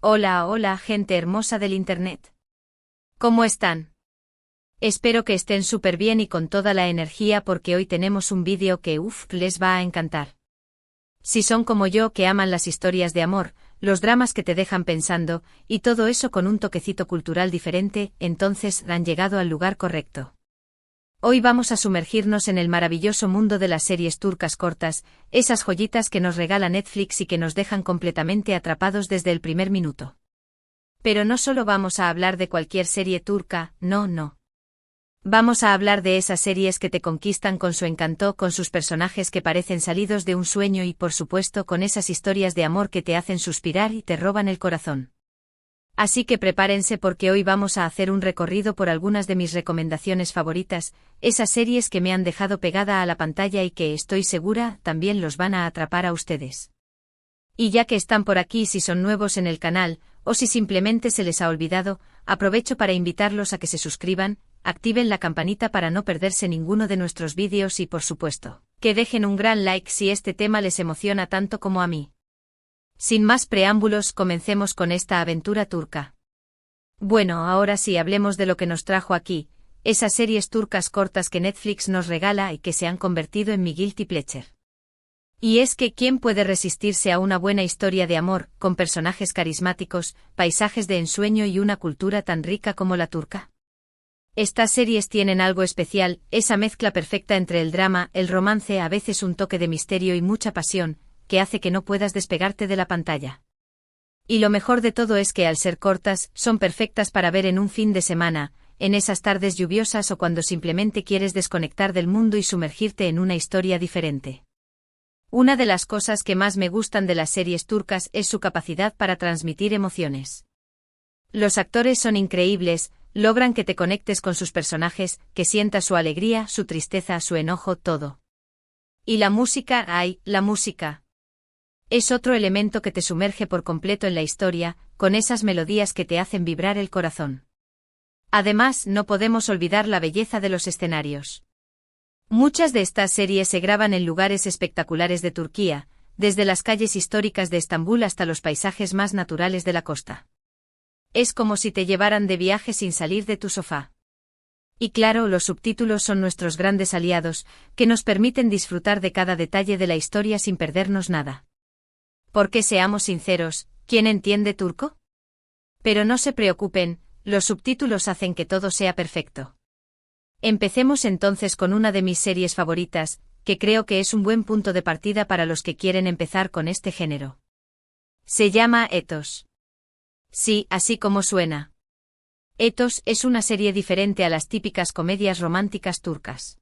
Hola, hola, gente hermosa del internet. ¿Cómo están? Espero que estén súper bien y con toda la energía porque hoy tenemos un vídeo que les va a encantar. Si son como yo que aman las historias de amor, los dramas que te dejan pensando, y todo eso con un toquecito cultural diferente, entonces han llegado al lugar correcto. Hoy vamos a sumergirnos en el maravilloso mundo de las series turcas cortas, esas joyitas que nos regala Netflix y que nos dejan completamente atrapados desde el primer minuto. Pero no solo vamos a hablar de cualquier serie turca, no. Vamos a hablar de esas series que te conquistan con su encanto, con sus personajes que parecen salidos de un sueño y por supuesto con esas historias de amor que te hacen suspirar y te roban el corazón. Así que prepárense porque hoy vamos a hacer un recorrido por algunas de mis recomendaciones favoritas, esas series que me han dejado pegada a la pantalla y que, estoy segura, también los van a atrapar a ustedes. Y ya que están por aquí, si son nuevos en el canal, o si simplemente se les ha olvidado, aprovecho para invitarlos a que se suscriban, activen la campanita para no perderse ninguno de nuestros vídeos y por supuesto, que dejen un gran like si este tema les emociona tanto como a mí. Sin más preámbulos, comencemos con esta aventura turca. Bueno, ahora sí hablemos de lo que nos trajo aquí, esas series turcas cortas que Netflix nos regala y que se han convertido en mi guilty pleasure. Y es que ¿quién puede resistirse a una buena historia de amor, con personajes carismáticos, paisajes de ensueño y una cultura tan rica como la turca? Estas series tienen algo especial, esa mezcla perfecta entre el drama, el romance, a veces un toque de misterio y mucha pasión, que hace que no puedas despegarte de la pantalla. Y lo mejor de todo es que al ser cortas, son perfectas para ver en un fin de semana, en esas tardes lluviosas o cuando simplemente quieres desconectar del mundo y sumergirte en una historia diferente. Una de las cosas que más me gustan de las series turcas es su capacidad para transmitir emociones. Los actores son increíbles, logran que te conectes con sus personajes, que sientas su alegría, su tristeza, su enojo, todo. Y la música, la música. Es otro elemento que te sumerge por completo en la historia, con esas melodías que te hacen vibrar el corazón. Además, no podemos olvidar la belleza de los escenarios. Muchas de estas series se graban en lugares espectaculares de Turquía, desde las calles históricas de Estambul hasta los paisajes más naturales de la costa. Es como si te llevaran de viaje sin salir de tu sofá. Y claro, los subtítulos son nuestros grandes aliados, que nos permiten disfrutar de cada detalle de la historia sin perdernos nada. Porque seamos sinceros, ¿quién entiende turco? Pero no se preocupen, los subtítulos hacen que todo sea perfecto. Empecemos entonces con una de mis series favoritas, que creo que es un buen punto de partida para los que quieren empezar con este género. Se llama Etos. Sí, así como suena. Etos es una serie diferente a las típicas comedias románticas turcas.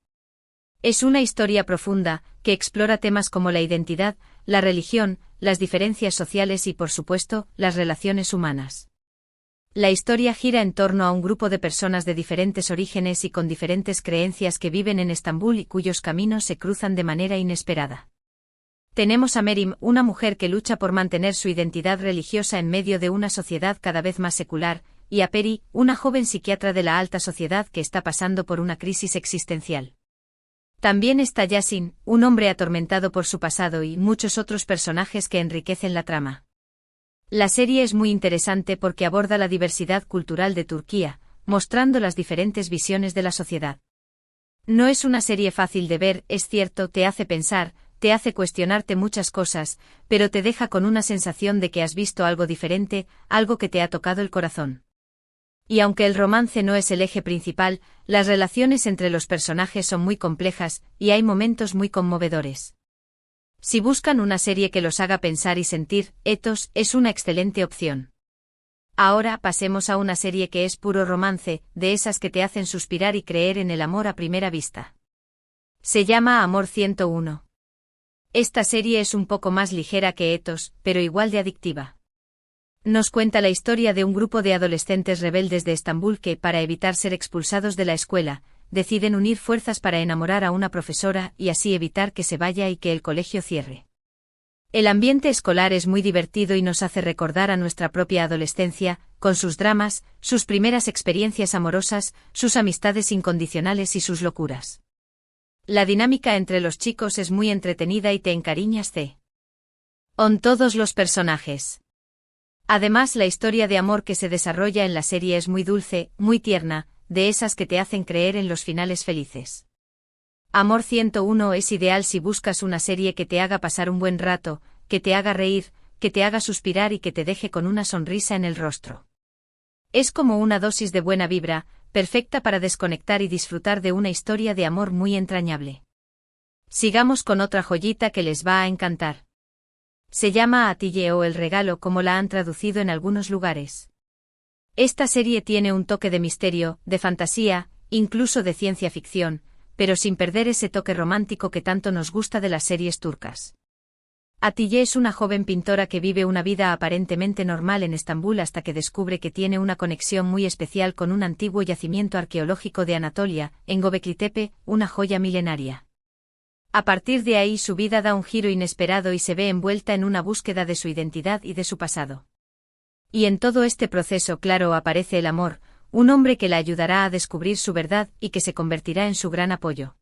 Es una historia profunda, que explora temas como la identidad, la religión, las diferencias sociales y por supuesto, las relaciones humanas. La historia gira en torno a un grupo de personas de diferentes orígenes y con diferentes creencias que viven en Estambul y cuyos caminos se cruzan de manera inesperada. Tenemos a Merim, una mujer que lucha por mantener su identidad religiosa en medio de una sociedad cada vez más secular, y a Peri, una joven psiquiatra de la alta sociedad que está pasando por una crisis existencial. También está Yasin, un hombre atormentado por su pasado y muchos otros personajes que enriquecen la trama. La serie es muy interesante porque aborda la diversidad cultural de Turquía, mostrando las diferentes visiones de la sociedad. No es una serie fácil de ver, es cierto, te hace pensar, te hace cuestionarte muchas cosas, pero te deja con una sensación de que has visto algo diferente, algo que te ha tocado el corazón. Y aunque el romance no es el eje principal, las relaciones entre los personajes son muy complejas, y hay momentos muy conmovedores. Si buscan una serie que los haga pensar y sentir, Etos es una excelente opción. Ahora pasemos a una serie que es puro romance, de esas que te hacen suspirar y creer en el amor a primera vista. Se llama Amor 101. Esta serie es un poco más ligera que Etos, pero igual de adictiva. Nos cuenta la historia de un grupo de adolescentes rebeldes de Estambul que, para evitar ser expulsados de la escuela, deciden unir fuerzas para enamorar a una profesora y así evitar que se vaya y que el colegio cierre. El ambiente escolar es muy divertido y nos hace recordar a nuestra propia adolescencia, con sus dramas, sus primeras experiencias amorosas, sus amistades incondicionales y sus locuras. La dinámica entre los chicos es muy entretenida y te encariñas con todos los personajes. Además, la historia de amor que se desarrolla en la serie es muy dulce, muy tierna, de esas que te hacen creer en los finales felices. Amor 101 es ideal si buscas una serie que te haga pasar un buen rato, que te haga reír, que te haga suspirar y que te deje con una sonrisa en el rostro. Es como una dosis de buena vibra, perfecta para desconectar y disfrutar de una historia de amor muy entrañable. Sigamos con otra joyita que les va a encantar. Se llama Atille o El Regalo, como la han traducido en algunos lugares. Esta serie tiene un toque de misterio, de fantasía, incluso de ciencia ficción, pero sin perder ese toque romántico que tanto nos gusta de las series turcas. Atille es una joven pintora que vive una vida aparentemente normal en Estambul hasta que descubre que tiene una conexión muy especial con un antiguo yacimiento arqueológico de Anatolia, en Göbekli Tepe, una joya milenaria. A partir de ahí su vida da un giro inesperado y se ve envuelta en una búsqueda de su identidad y de su pasado. Y en todo este proceso, claro, aparece el amor, un hombre que la ayudará a descubrir su verdad y que se convertirá en su gran apoyo.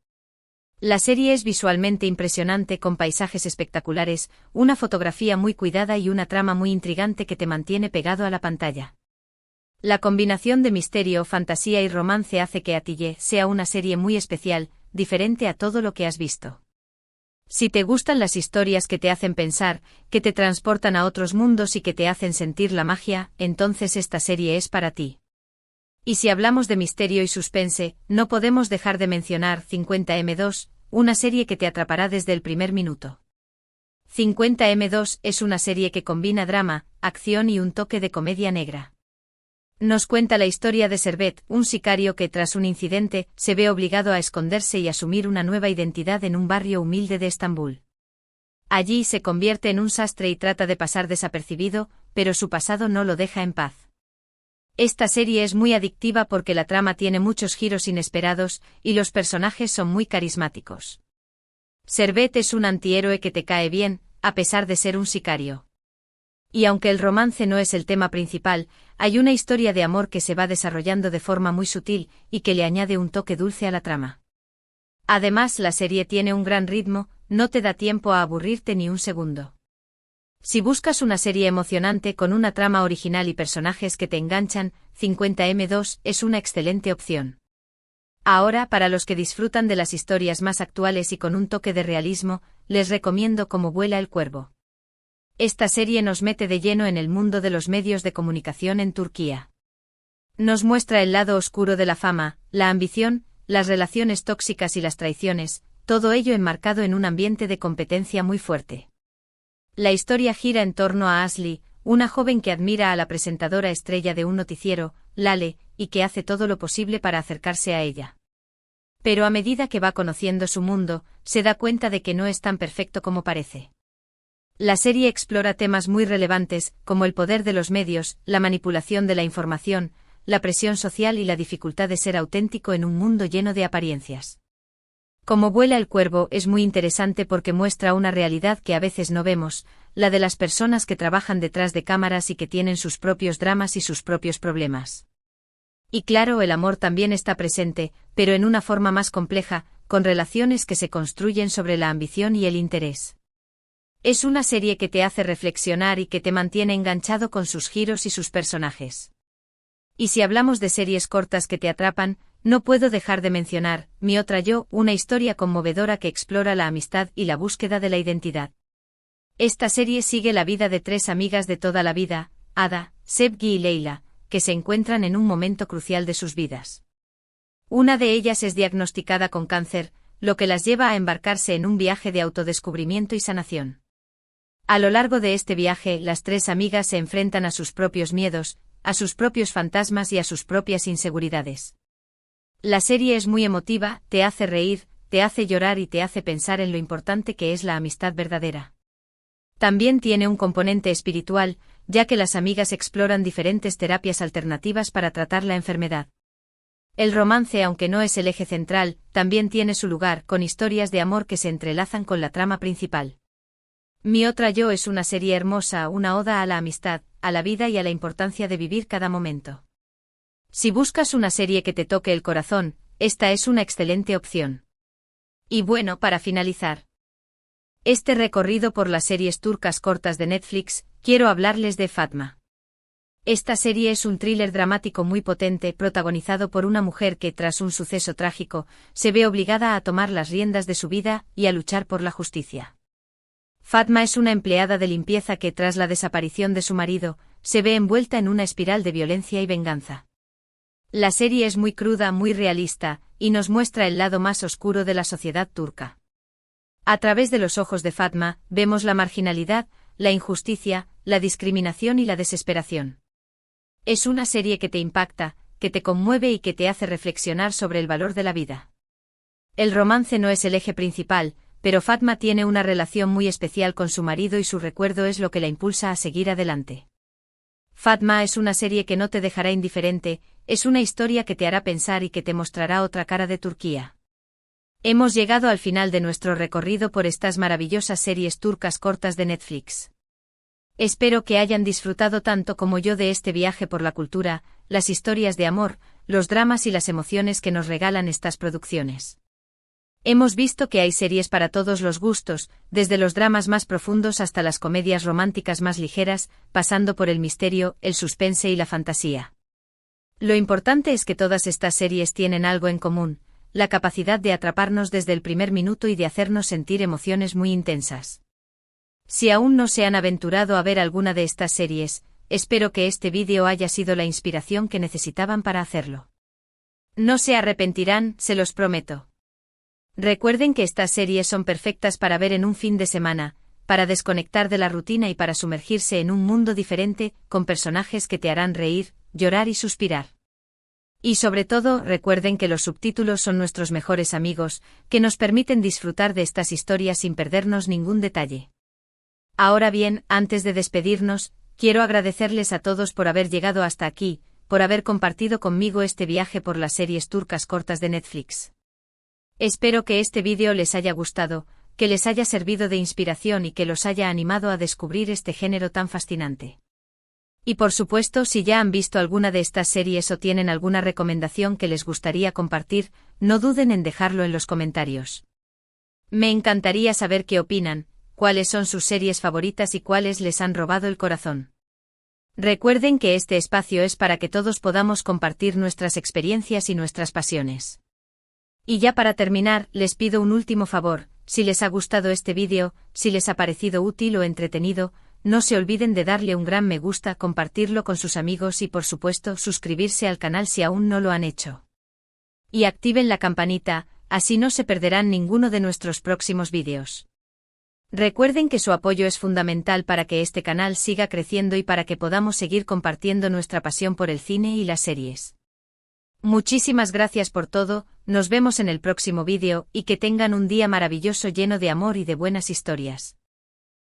La serie es visualmente impresionante con paisajes espectaculares, una fotografía muy cuidada y una trama muy intrigante que te mantiene pegado a la pantalla. La combinación de misterio, fantasía y romance hace que Atille sea una serie muy especial, diferente a todo lo que has visto. Si te gustan las historias que te hacen pensar, que te transportan a otros mundos y que te hacen sentir la magia, entonces esta serie es para ti. Y si hablamos de misterio y suspense, no podemos dejar de mencionar 50M2, una serie que te atrapará desde el primer minuto. 50M2 es una serie que combina drama, acción y un toque de comedia negra. Nos cuenta la historia de Servet, un sicario que tras un incidente se ve obligado a esconderse y asumir una nueva identidad en un barrio humilde de Estambul. Allí se convierte en un sastre y trata de pasar desapercibido, pero su pasado no lo deja en paz. Esta serie es muy adictiva porque la trama tiene muchos giros inesperados y los personajes son muy carismáticos. Servet es un antihéroe que te cae bien, a pesar de ser un sicario. Y aunque el romance no es el tema principal, hay una historia de amor que se va desarrollando de forma muy sutil y que le añade un toque dulce a la trama. Además, la serie tiene un gran ritmo, no te da tiempo a aburrirte ni un segundo. Si buscas una serie emocionante con una trama original y personajes que te enganchan, 50M2 es una excelente opción. Ahora, para los que disfrutan de las historias más actuales y con un toque de realismo, les recomiendo Cómo vuela el cuervo. Esta serie nos mete de lleno en el mundo de los medios de comunicación en Turquía. Nos muestra el lado oscuro de la fama, la ambición, las relaciones tóxicas y las traiciones, todo ello enmarcado en un ambiente de competencia muy fuerte. La historia gira en torno a Asli, una joven que admira a la presentadora estrella de un noticiero, Lale, y que hace todo lo posible para acercarse a ella. Pero a medida que va conociendo su mundo, se da cuenta de que no es tan perfecto como parece. La serie explora temas muy relevantes, como el poder de los medios, la manipulación de la información, la presión social y la dificultad de ser auténtico en un mundo lleno de apariencias. Cómo vuela el cuervo es muy interesante porque muestra una realidad que a veces no vemos, la de las personas que trabajan detrás de cámaras y que tienen sus propios dramas y sus propios problemas. Y claro, el amor también está presente, pero en una forma más compleja, con relaciones que se construyen sobre la ambición y el interés. Es una serie que te hace reflexionar y que te mantiene enganchado con sus giros y sus personajes. Y si hablamos de series cortas que te atrapan, no puedo dejar de mencionar Mi otra yo, una historia conmovedora que explora la amistad y la búsqueda de la identidad. Esta serie sigue la vida de tres amigas de toda la vida, Ada, Sevgi y Leila, que se encuentran en un momento crucial de sus vidas. Una de ellas es diagnosticada con cáncer, lo que las lleva a embarcarse en un viaje de autodescubrimiento y sanación. A lo largo de este viaje, las tres amigas se enfrentan a sus propios miedos, a sus propios fantasmas y a sus propias inseguridades. La serie es muy emotiva, te hace reír, te hace llorar y te hace pensar en lo importante que es la amistad verdadera. También tiene un componente espiritual, ya que las amigas exploran diferentes terapias alternativas para tratar la enfermedad. El romance, aunque no es el eje central, también tiene su lugar, con historias de amor que se entrelazan con la trama principal. Mi otra yo es una serie hermosa, una oda a la amistad, a la vida y a la importancia de vivir cada momento. Si buscas una serie que te toque el corazón, esta es una excelente opción. Y bueno, para finalizar este recorrido por las series turcas cortas de Netflix, quiero hablarles de Fatma. Esta serie es un thriller dramático muy potente protagonizado por una mujer que, tras un suceso trágico, se ve obligada a tomar las riendas de su vida y a luchar por la justicia. Fatma es una empleada de limpieza que, tras la desaparición de su marido, se ve envuelta en una espiral de violencia y venganza. La serie es muy cruda, muy realista, y nos muestra el lado más oscuro de la sociedad turca. A través de los ojos de Fatma, vemos la marginalidad, la injusticia, la discriminación y la desesperación. Es una serie que te impacta, que te conmueve y que te hace reflexionar sobre el valor de la vida. El romance no es el eje principal, pero Fatma tiene una relación muy especial con su marido y su recuerdo es lo que la impulsa a seguir adelante. Fatma es una serie que no te dejará indiferente, es una historia que te hará pensar y que te mostrará otra cara de Turquía. Hemos llegado al final de nuestro recorrido por estas maravillosas series turcas cortas de Netflix. Espero que hayan disfrutado tanto como yo de este viaje por la cultura, las historias de amor, los dramas y las emociones que nos regalan estas producciones. Hemos visto que hay series para todos los gustos, desde los dramas más profundos hasta las comedias románticas más ligeras, pasando por el misterio, el suspense y la fantasía. Lo importante es que todas estas series tienen algo en común, la capacidad de atraparnos desde el primer minuto y de hacernos sentir emociones muy intensas. Si aún no se han aventurado a ver alguna de estas series, espero que este vídeo haya sido la inspiración que necesitaban para hacerlo. No se arrepentirán, se los prometo. Recuerden que estas series son perfectas para ver en un fin de semana, para desconectar de la rutina y para sumergirse en un mundo diferente, con personajes que te harán reír, llorar y suspirar. Y sobre todo, recuerden que los subtítulos son nuestros mejores amigos, que nos permiten disfrutar de estas historias sin perdernos ningún detalle. Ahora bien, antes de despedirnos, quiero agradecerles a todos por haber llegado hasta aquí, por haber compartido conmigo este viaje por las series turcas cortas de Netflix. Espero que este vídeo les haya gustado, que les haya servido de inspiración y que los haya animado a descubrir este género tan fascinante. Y por supuesto, si ya han visto alguna de estas series o tienen alguna recomendación que les gustaría compartir, no duden en dejarlo en los comentarios. Me encantaría saber qué opinan, cuáles son sus series favoritas y cuáles les han robado el corazón. Recuerden que este espacio es para que todos podamos compartir nuestras experiencias y nuestras pasiones. Y ya para terminar, les pido un último favor, si les ha gustado este vídeo, si les ha parecido útil o entretenido, no se olviden de darle un gran me gusta, compartirlo con sus amigos y por supuesto suscribirse al canal si aún no lo han hecho. Y activen la campanita, así no se perderán ninguno de nuestros próximos vídeos. Recuerden que su apoyo es fundamental para que este canal siga creciendo y para que podamos seguir compartiendo nuestra pasión por el cine y las series. Muchísimas gracias por todo, nos vemos en el próximo vídeo y que tengan un día maravilloso lleno de amor y de buenas historias.